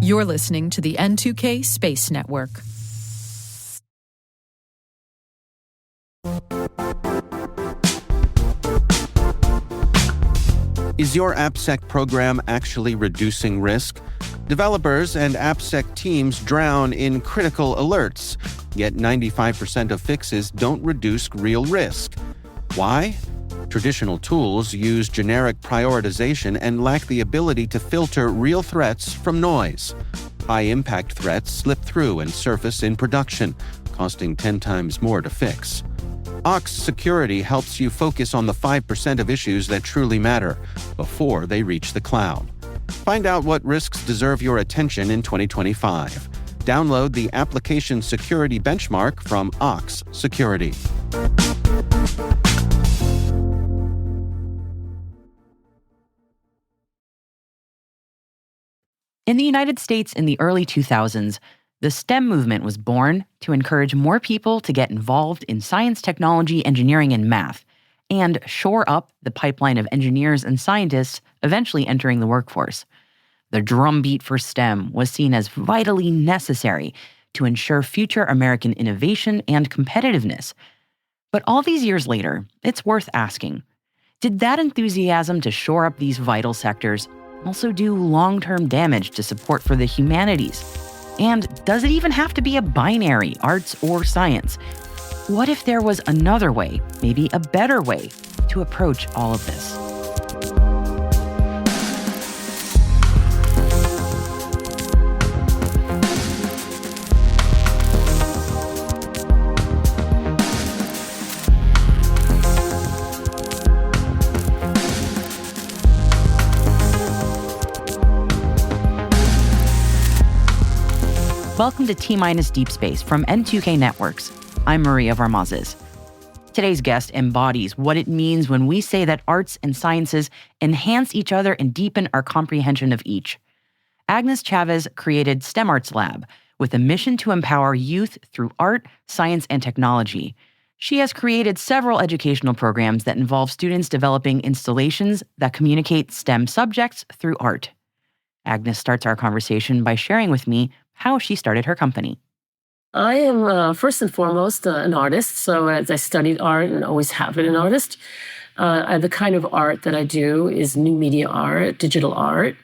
You're listening to the N2K Space Network. Is your AppSec program actually reducing risk? Developers and AppSec teams drown in critical alerts, yet 95% of fixes don't reduce real risk. Why? Traditional tools use generic prioritization and lack the ability to filter real threats from noise. High-impact threats slip through and surface in production, costing 10 times more to fix. Ox Security helps you focus on the 5% of issues that truly matter before they reach the cloud. Find out what risks deserve your attention in 2025. Download the Application Security Benchmark from Ox Security. In the United States in the early 2000s, the STEM movement was born to encourage more people to get involved in science, technology, engineering, and math, and shore up the pipeline of engineers and scientists eventually entering the workforce. The drumbeat for STEM was seen as vitally necessary to ensure future American innovation and competitiveness. But all these years later, it's worth asking, did that enthusiasm to shore up these vital sectors also do long-term damage to support for the humanities? And does it even have to be a binary, arts or science? What if there was another way, maybe a better way, to approach all of this? Welcome to T-Minus Deep Space from N2K Networks. I'm Maria Varmazes. Today's guest embodies what it means when we say that arts and sciences enhance each other and deepen our comprehension of each. Agnes Chavez created STEMarts Lab with a mission to empower youth through art, science, and technology. She has created several educational programs that involve students developing installations that communicate STEM subjects through art. Agnes starts our conversation by sharing with me how she started her company. I am, first and foremost, an artist. So as I studied art and always have been an artist, the kind of art that I do is new media art, digital art,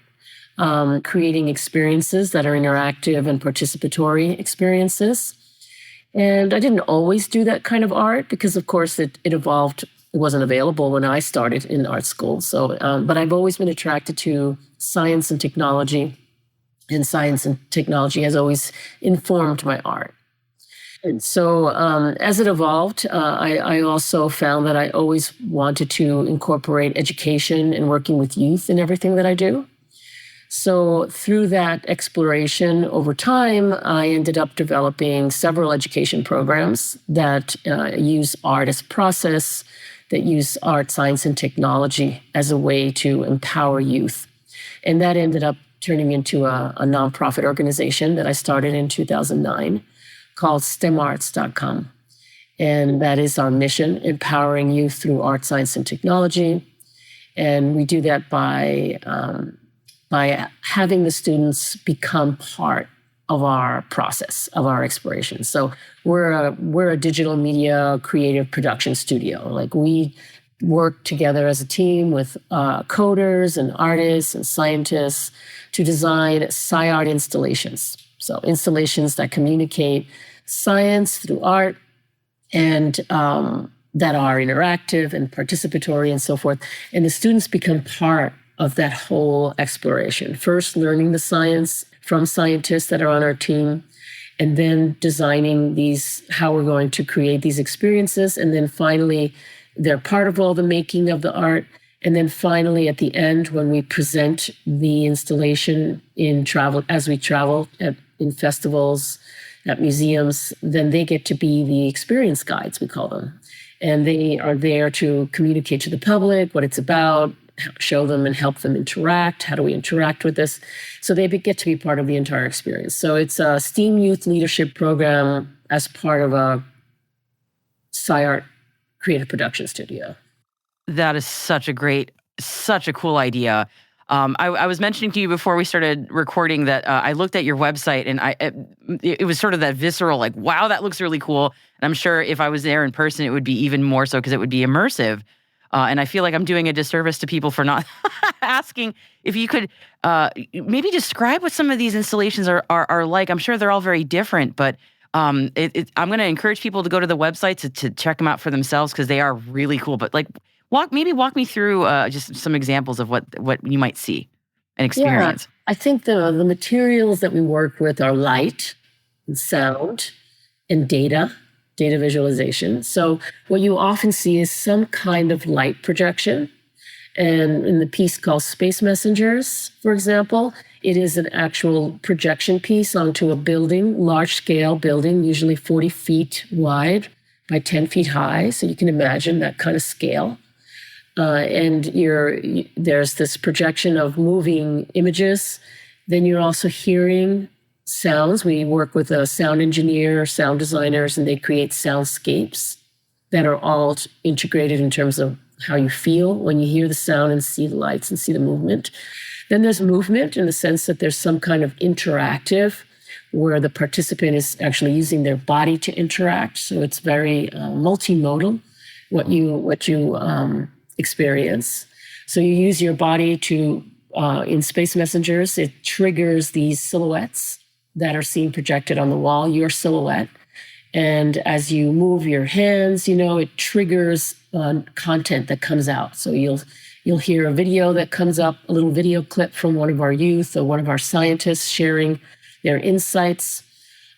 creating experiences that are interactive and participatory experiences. And I didn't always do that kind of art because, of course, it evolved. It wasn't available when I started in art school. So, but I've always been attracted to science and technology. And science and technology has always informed my art. And so as it evolved, I also found that I always wanted to incorporate education and working with youth in everything that I do. So through that exploration over time, I ended up developing several education programs that use art as a process, that use art, science, and technology as a way to empower youth. And that ended up turning into a nonprofit organization that I started in 2009 called STEMarts.com. And that is our mission, empowering youth through art, science, and technology. And we do that by having the students become part of our process, of our exploration. So we're a digital media creative production studio. Like we work together as a team with coders and artists and scientists to design sci-art installations. So installations that communicate science through art and that are interactive and participatory and so forth. And the students become part of that whole exploration. First, learning the science from scientists that are on our team, and then designing how we're going to create these experiences. And then finally, they're part of all the making of the art. And then finally, at the end, when we present the installation as we travel in festivals, at museums, then they get to be the experience guides, we call them. And they are there to communicate to the public what it's about, show them and help them interact. How do we interact with this? So they get to be part of the entire experience. So it's a STEAM Youth Leadership Program as part of a sci-art creative production studio. That is such a cool idea. I was mentioning to you before we started recording that I looked at your website and it was sort of that visceral, like, wow, that looks really cool. And I'm sure if I was there in person, it would be even more so because it would be immersive. And I feel like I'm doing a disservice to people for not asking if you could maybe describe what some of these installations are like. I'm sure they're all very different, but I'm going to encourage people to go to the website to check them out for themselves because they are really cool. But like, walk me through just some examples of what you might see and experience. Yeah, I think the materials that we work with are light and sound and data visualization. So what you often see is some kind of light projection. And in the piece called Space Messengers, for example, it is an actual projection piece onto a building, large scale building, usually 40 feet wide by 10 feet high. So you can imagine that kind of scale. And there's this projection of moving images. Then you're also hearing sounds. We work with a sound engineer, sound designers, and they create soundscapes that are all integrated in terms of how you feel when you hear the sound and see the lights and see the movement. Then there's movement in the sense that there's some kind of interactive where the participant is actually using their body to interact. So it's very multimodal, what you experience. So you use your body to, in Space Messengers, it triggers these silhouettes that are seen projected on the wall, your silhouette. And as you move your hands, it triggers content that comes out. So you'll hear a video that comes up, a little video clip from one of our youth or one of our scientists sharing their insights.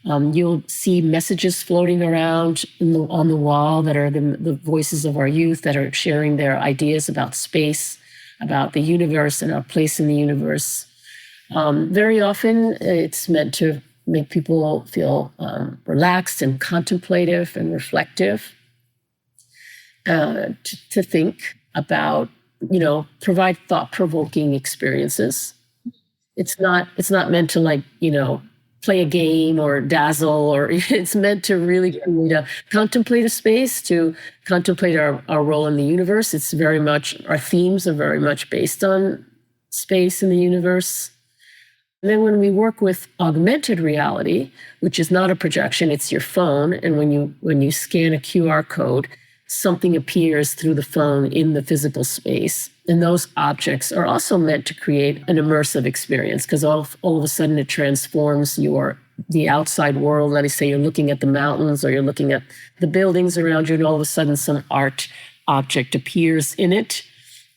You'll see messages floating around on the wall that are the voices of our youth that are sharing their ideas about space, about the universe and our place in the universe. Very often, it's meant to make people feel relaxed and contemplative and reflective, to think about, provide thought-provoking experiences. It's not meant to play a game or dazzle, or it's meant to really create contemplate a space, to contemplate our role in the universe. It's very much, our themes are very much based on space in the universe. And then when we work with augmented reality, which is not a projection, it's your phone. And when you scan a QR code, something appears through the phone in the physical space. And those objects are also meant to create an immersive experience because all of a sudden it transforms the outside world. Let us say you're looking at the mountains or you're looking at the buildings around you, and all of a sudden some art object appears in it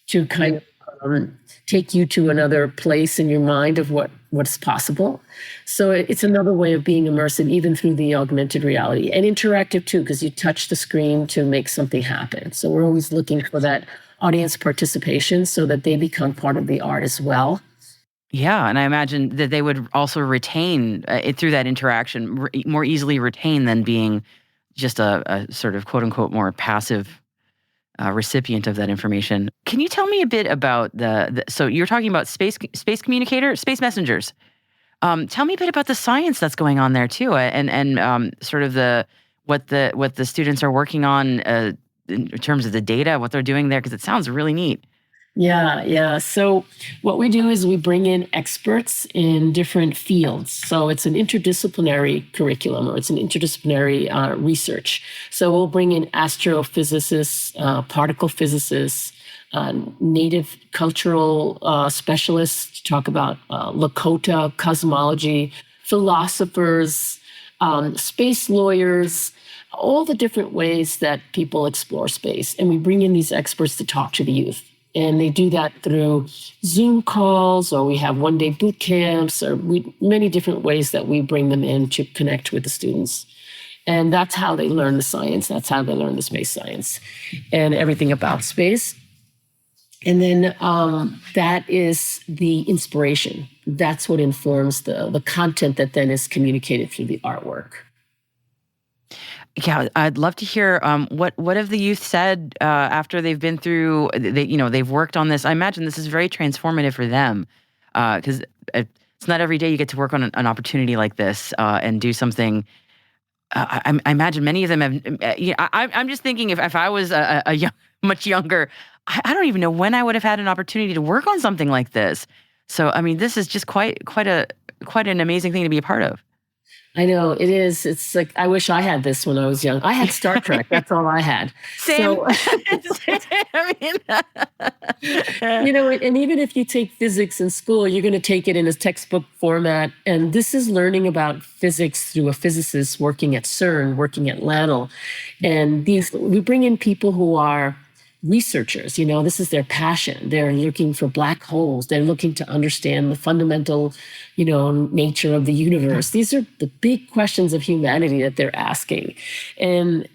to kind of take you to another place in your mind of what's possible. So it's another way of being immersive, even through the augmented reality, and interactive too, because you touch the screen to make something happen. So we're always looking for that audience participation so that they become part of the art as well. Yeah, and I imagine that they would also retain it through that interaction, more easily retain than being just a sort of quote unquote more passive recipient of that information. Can you tell me a bit about so you're talking about space communicator, space messengers. Tell me a bit about the science that's going on there too, and sort of what the students are working on in terms of the data, what they're doing there, because it sounds really neat. Yeah. So what we do is we bring in experts in different fields. So it's an interdisciplinary curriculum, or it's an interdisciplinary research. So we'll bring in astrophysicists, particle physicists, native cultural specialists to talk about Lakota cosmology, philosophers, space lawyers, all the different ways that people explore space. And we bring in these experts to talk to the youth. And they do that through Zoom calls, or we have one-day boot camps, or many different ways that we bring them in to connect with the students. And that's how they learn the science. That's how they learn the space science and everything about space. And then that is the inspiration. That's what informs the content that then is communicated through the artwork. Yeah, I'd love to hear what have the youth said after they've been through. They've worked on this. I imagine this is very transformative for them because it's not every day you get to work on an opportunity like this and do something I imagine many of them have. I'm just thinking if I was much younger, I don't even know when I would have had an opportunity to work on something like this. So I mean, this is just quite an amazing thing to be a part of. I know it is. It's like, I wish I had this when I was young. I had Star Trek. That's all I had. Same. So, I mean, and even if you take physics in school, you're going to take it in a textbook format. And this is learning about physics through a physicist working at CERN, working at LANL. And we bring in people who are researchers. This is their passion. They're looking for black holes. They're looking to understand the fundamental, nature of the universe. These are the big questions of humanity that they're asking. And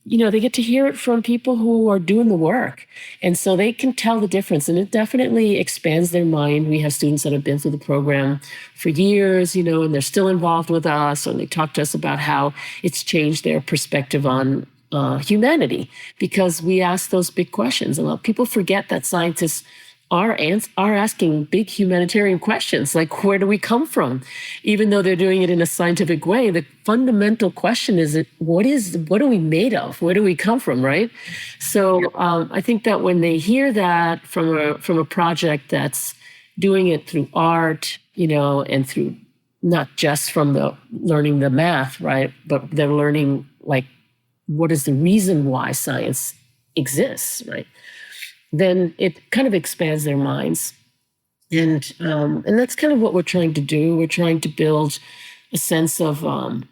they get to hear it from people who are doing the work. And so they can tell the difference. And it definitely expands their mind. We have students that have been through the program for years, and they're still involved with us. And they talk to us about how it's changed their perspective on humanity, because we ask those big questions. And people forget that scientists are asking big humanitarian questions, like where do we come from? Even though they're doing it in a scientific way, the fundamental question is what are we made of? Where do we come from, right? So I think that when they hear that from a project that's doing it through art, and through not just from the learning the math, right, but they're learning what is the reason why science exists, right? Then it kind of expands their minds. And that's kind of what we're trying to do. We're trying to build a sense of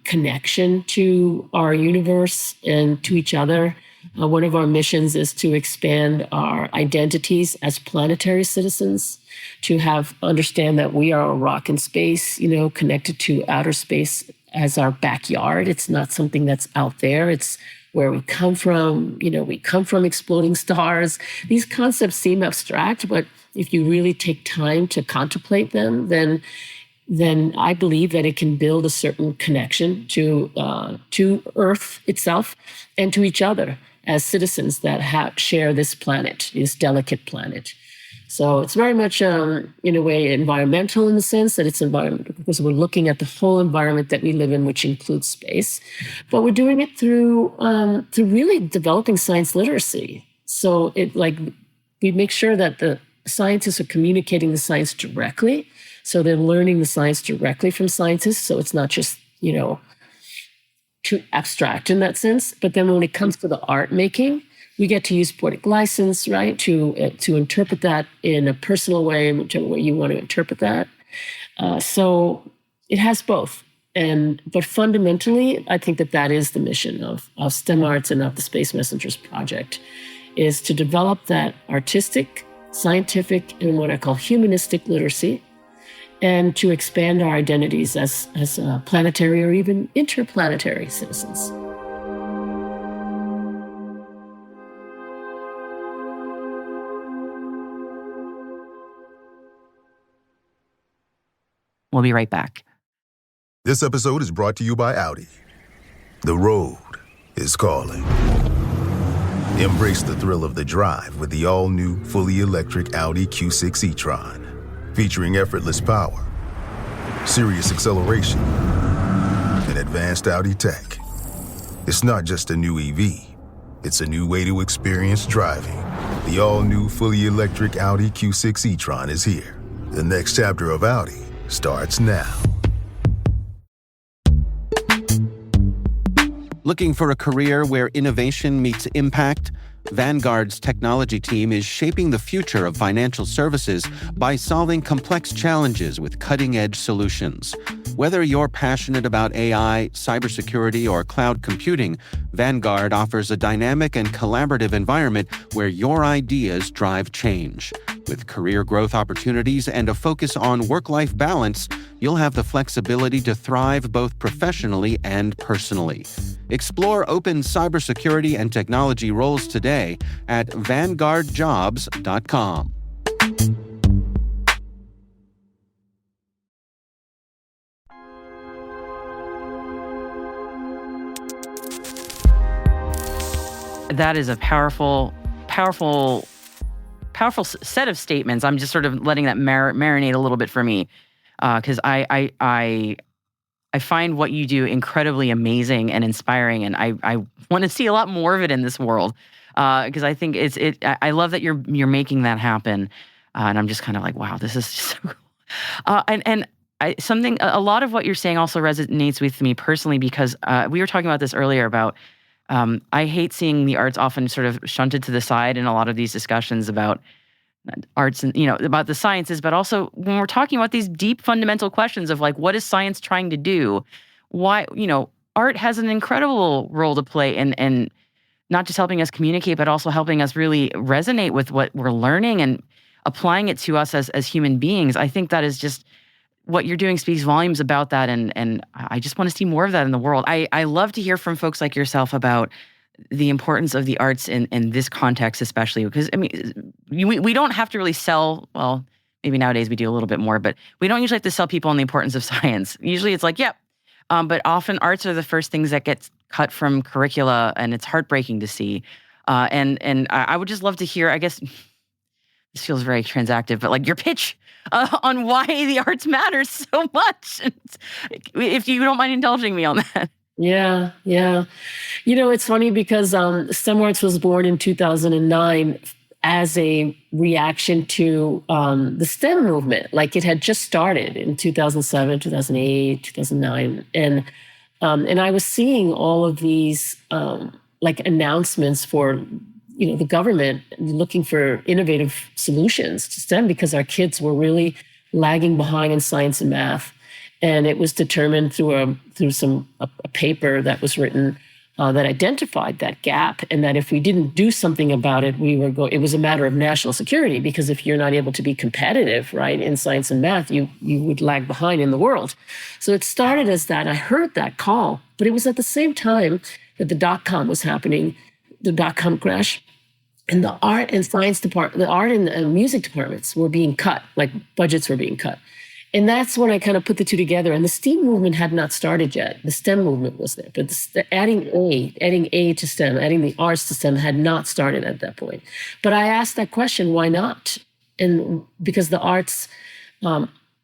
connection to our universe and to each other. One of our missions is to expand our identities as planetary citizens, to understand that we are a rock in space, connected to outer space as our backyard. It's not something that's out there. It's where we come from. We come from exploding stars. These concepts seem abstract, but if you really take time to contemplate them, then I believe that it can build a certain connection to Earth itself and to each other as citizens that share this planet, this delicate planet. So it's very much, in a way, environmental in the sense that it's environmental because we're looking at the whole environment that we live in, which includes space. But we're doing it through really developing science literacy. So we make sure that the scientists are communicating the science directly. So they're learning the science directly from scientists. So it's not just, too abstract in that sense. But then when it comes to the art making, we get to use poetic license, right, to interpret that in a personal way, in whichever way you want to interpret that. So it has both. But fundamentally, I think that is the mission of STEMarts and of the Space Messengers Project, is to develop that artistic, scientific, and what I call humanistic literacy, and to expand our identities as planetary or even interplanetary citizens. We'll be right back. This episode is brought to you by Audi. The road is calling. Embrace the thrill of the drive with the all-new, fully electric Audi Q6 e-tron. Featuring effortless power, serious acceleration, and advanced Audi tech. It's not just a new EV. It's a new way to experience driving. The all-new, fully electric Audi Q6 e-tron is here. The next chapter of Audi starts now. Looking for a career where innovation meets impact? Vanguard's technology team is shaping the future of financial services by solving complex challenges with cutting-edge solutions. Whether you're passionate about AI, cybersecurity, or cloud computing, Vanguard offers a dynamic and collaborative environment where your ideas drive change. With career growth opportunities and a focus on work-life balance, you'll have the flexibility to thrive both professionally and personally. Explore open cybersecurity and technology roles today at vanguardjobs.com. That is a powerful set of statements. I'm just sort of letting that marinate a little bit for me, because I I find what you do incredibly amazing and inspiring, and I want to see a lot more of it in this world because I think I love that you're making that happen, and I'm just kind of like, wow, this is just so cool. A lot of what you're saying also resonates with me personally because we were talking about this earlier about I hate seeing the arts often sort of shunted to the side in a lot of these discussions about arts and, about the sciences, but also when we're talking about these deep fundamental questions of like, what is science trying to do? Why, art has an incredible role to play in not just helping us communicate, but also helping us really resonate with what we're learning and applying it to us as human beings. I think that is just what you're doing speaks volumes about that. And I just want to see more of that in the world. I love to hear from folks like yourself about the importance of the arts in this context, especially because, we don't have to really sell, well, maybe nowadays we do a little bit more, but we don't usually have to sell people on the importance of science. Usually it's like, yep. But often arts are the first things that get cut from curricula, and it's heartbreaking to see. And I would just love to hear, I guess, this feels very transactive, but like your pitch on why the arts matter so much. If you don't mind indulging me on that. Yeah. It's funny because STEMarts was born in 2009 as a reaction to the STEM movement. Like it had just started in 2007, 2008, 2009. And I was seeing all of these announcements for the government looking for innovative solutions to STEM because our kids were really lagging behind in science and math. And it was determined through a paper that was written that identified that gap, and that if we didn't do something about it, it was a matter of national security, because if you're not able to be competitive, right, in science and math, you would lag behind in the world. So it started as that. I heard that call, but it was at the same time that the dot-com was happening, the dot-com crash, and the art and science department, the art and music departments were being cut, like budgets were being cut. And that's when I kind of put the two together. And the STEAM movement had not started yet. The STEM movement was there. But adding A to STEM, adding the arts to STEM had not started at that point. But I asked that question, why not? And because the arts,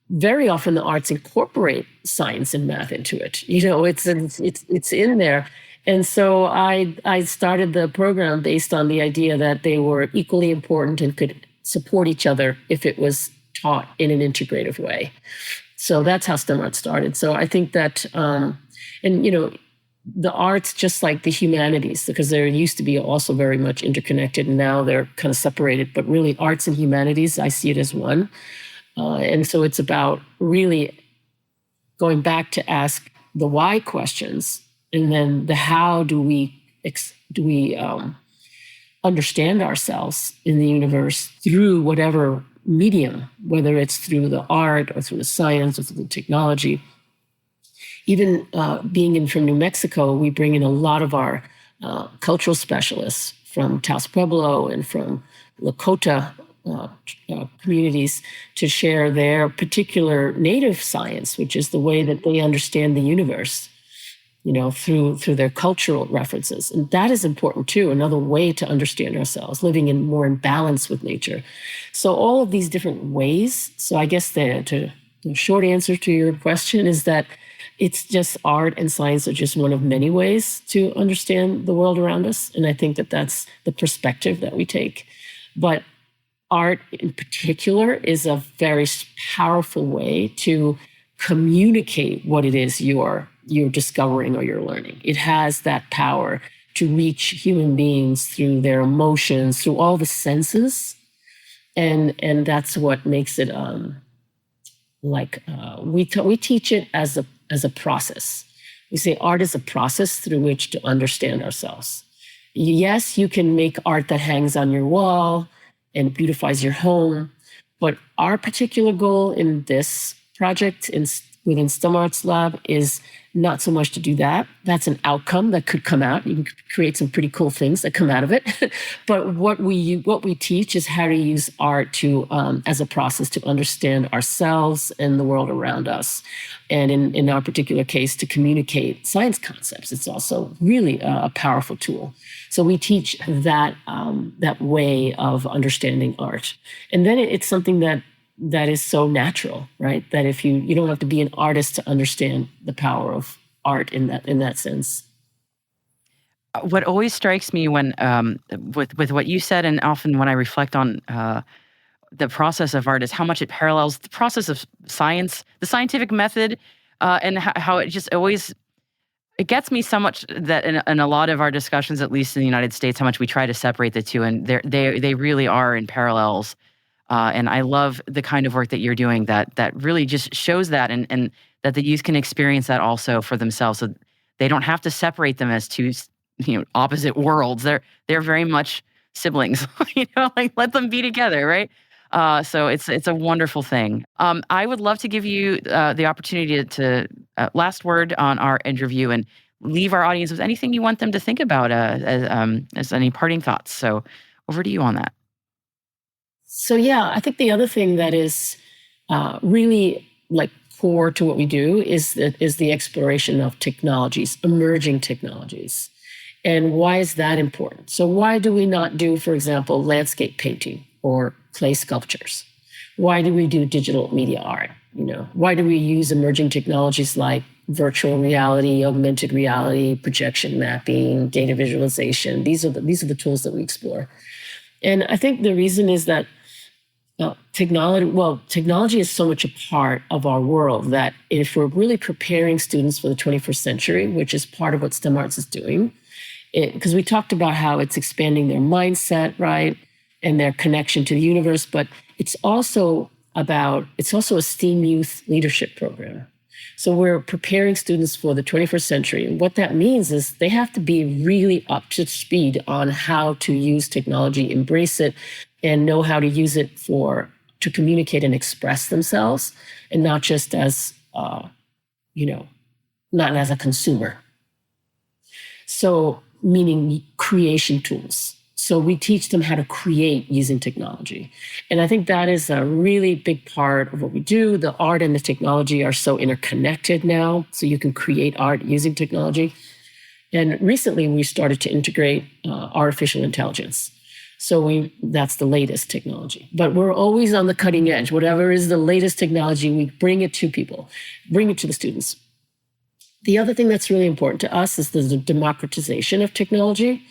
very often the arts incorporate science and math into it. It's in there. And so I started the program based on the idea that they were equally important and could support each other if it was taught in an integrative way. So that's how STEMarts started. So I think that, the arts, just like the humanities, because they used to be also very much interconnected, and now they're kind of separated, but really arts and humanities, I see it as one. And so it's about really going back to ask the why questions, and then the how do we understand ourselves in the universe through whatever medium, whether it's through the art or through the science or through the technology. Even being from New Mexico, we bring in a lot of our cultural specialists from Taos Pueblo and from Lakota communities to share their particular native science, which is the way that they understand the universe, through their cultural references. And that is important too, another way to understand ourselves, living more in balance with nature. So all of these different ways. So I guess the short answer to your question is that it's just art and science are just one of many ways to understand the world around us. And I think that that's the perspective that we take. But art in particular is a very powerful way to communicate what it is you're discovering or you're learning. It has that power to reach human beings through their emotions, through all the senses. And that's what makes it we teach it as a process. We say art is a process through which to understand ourselves. Yes, you can make art that hangs on your wall and beautifies your home, but our particular goal in this project within STEMarts Lab is not so much to do that. That's an outcome that could come out. You can create some pretty cool things that come out of it. But what we teach is how to use art to as a process to understand ourselves and the world around us. And in our particular case, to communicate science concepts. It's also really a powerful tool. So we teach that way of understanding art. And then it's something that that is so natural, right? That if you don't have to be an artist to understand the power of art in that sense. What always strikes me when with what you said, and often when I reflect on the process of art, is how much it parallels the process of science, the scientific method, and how it just always it gets me so much that in a lot of our discussions, at least in the United States, how much we try to separate the two, and they really are in parallels. And I love the kind of work that you're doing that really just shows that, and that the youth can experience that also for themselves. So they don't have to separate them as two, opposite worlds. They're very much siblings. Like let them be together, right? So it's a wonderful thing. I would love to give you the opportunity to last word on our interview and leave our audience with anything you want them to think about as any parting thoughts. So over to you on that. So yeah, I think the other thing that is really like core to what we do is the exploration of technologies, emerging technologies. And why is that important? So why do we not do, for example, landscape painting or clay sculptures? Why do we do digital media art? Why do we use emerging technologies like virtual reality, augmented reality, projection mapping, data visualization? These are the tools that we explore. And I think the reason is that technology is so much a part of our world that if we're really preparing students for the 21st century, which is part of what STEMarts is doing, because we talked about how it's expanding their mindset, right, and their connection to the universe, but it's also a STEAM youth leadership program. So we're preparing students for the 21st century. And what that means is they have to be really up to speed on how to use technology, embrace it, and know how to use it to communicate and express themselves, and not just as, not as a consumer. So meaning creation tools. So we teach them how to create using technology. And I think that is a really big part of what we do. The art and the technology are so interconnected now. So you can create art using technology. And recently we started to integrate artificial intelligence. So that's the latest technology. But we're always on the cutting edge. Whatever is the latest technology, we bring it to people, bring it to the students. The other thing that's really important to us is the democratization of technology.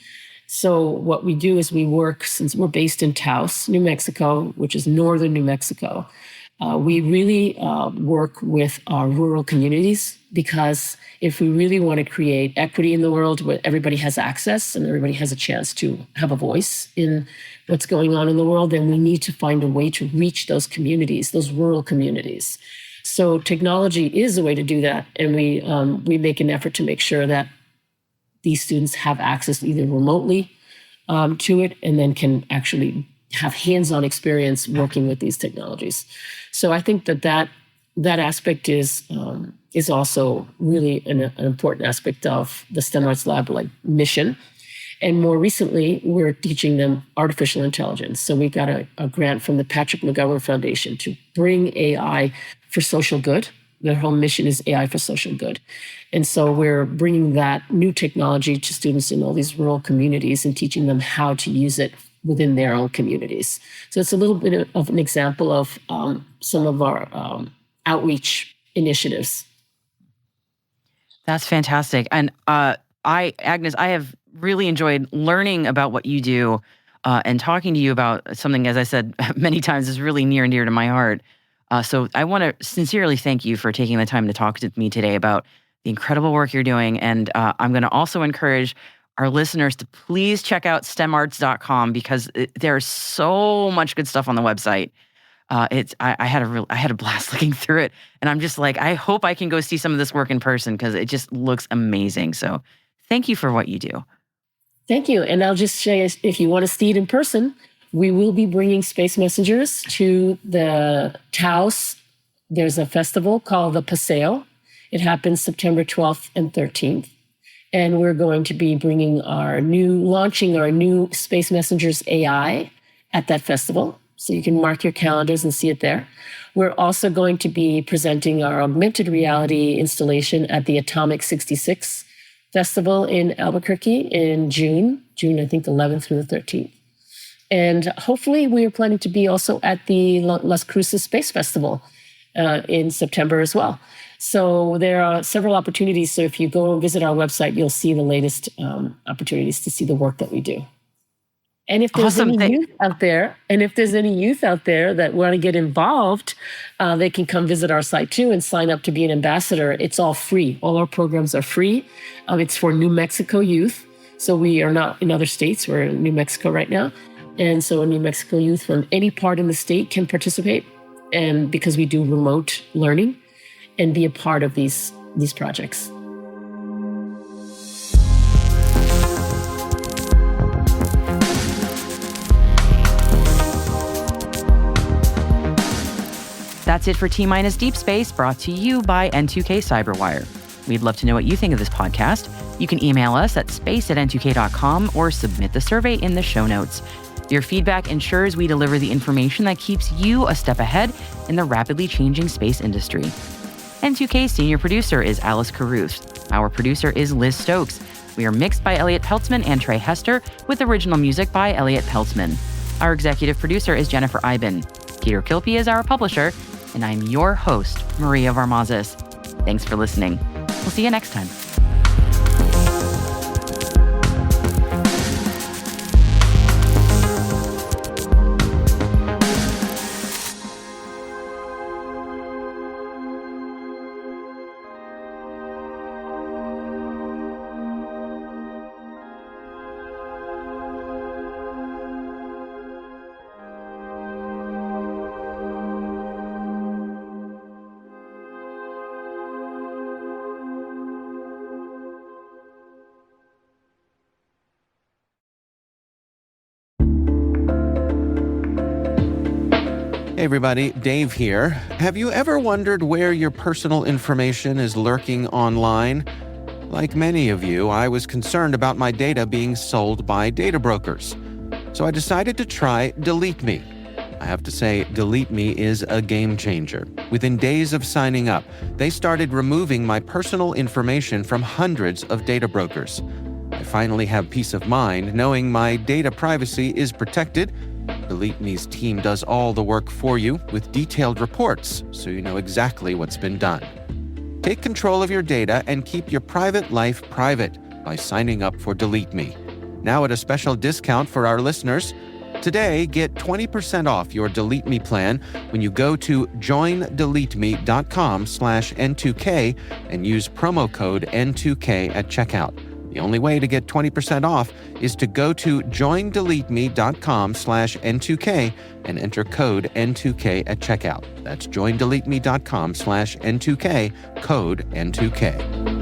So what we do is we work, since we're based in Taos, New Mexico, which is northern New Mexico, we really work with our rural communities, because if we really want to create equity in the world where everybody has access and everybody has a chance to have a voice in what's going on in the world, then we need to find a way to reach those communities, those rural communities. So technology is a way to do that. And we make an effort to make sure that these students have access either remotely to it, and then can actually have hands-on experience working with these technologies. So I think that aspect is also really an important aspect of the STEMarts Lab mission. And more recently, we're teaching them artificial intelligence. So we got a grant from the Patrick McGovern Foundation to bring AI for social good. Their whole mission is AI for social good. And so we're bringing that new technology to students in all these rural communities and teaching them how to use it within their own communities. So it's a little bit of an example of some of our outreach initiatives. That's fantastic. And Agnes, I have really enjoyed learning about what you do and talking to you about something, as I said many times, is really near and dear to my heart. So I want to sincerely thank you for taking the time to talk to me today about the incredible work you're doing. And I'm going to also encourage our listeners to please check out STEMarts.com, because there's so much good stuff on the website. I had a blast looking through it, and I'm just like, I hope I can go see some of this work in person, because it just looks amazing. So thank you for what you do. Thank you. And I'll just say, if you want to see it in person, we will be bringing Space Messengers to the Taos. There's a festival called the Paseo. It happens September 12th and 13th. And we're going to be launching our new Space Messengers AI at that festival. So you can mark your calendars and see it there. We're also going to be presenting our augmented reality installation at the Atomic 66 Festival in Albuquerque in June, I think 11th through the 13th. And hopefully we are planning to be also at the Las Cruces Space Festival in September as well. So there are several opportunities. So if you go and visit our website, you'll see the latest opportunities to see the work that we do. And if there's any youth out there, that want to get involved, they can come visit our site too and sign up to be an ambassador. It's all free. All our programs are free. It's for New Mexico youth. So we are not in other states. We're in New Mexico right now. And so New Mexico youth from any part in the state can participate. And because we do remote learning and be a part of these projects. That's it for T-Minus Deep Space, brought to you by N2K Cyberwire. We'd love to know what you think of this podcast. You can email us at space@n2k.com or submit the survey in the show notes. Your feedback ensures we deliver the information that keeps you a step ahead in the rapidly changing space industry. N2K senior producer is Alice Caruth. Our producer is Liz Stokes. We are mixed by Elliot Peltzman and Trey Hester, with original music by Elliot Peltzman. Our executive producer is Jennifer Iben. Peter Kilpie is our publisher, and I'm your host, Maria Varmazes. Thanks for listening. We'll see you next time. Hey everybody, Dave here. Have you ever wondered where your personal information is lurking online? Like many of you, I was concerned about my data being sold by data brokers. So I decided to try Delete Me. I have to say, Delete Me is a game changer. Within days of signing up, they started removing my personal information from hundreds of data brokers. I finally have peace of mind knowing my data privacy is protected. Delete Me's team does all the work for you with detailed reports, so you know exactly what's been done. Take control of your data and keep your private life private by signing up for Delete Me. Now at a special discount for our listeners. Today, get 20% off your Delete Me plan when you go to joindeleteme.com/N2K and use promo code N2K at checkout. The only way to get 20% off is to go to joindeleteme.com/N2K and enter code N2K at checkout. That's joindeleteme.com/N2K, code N2K.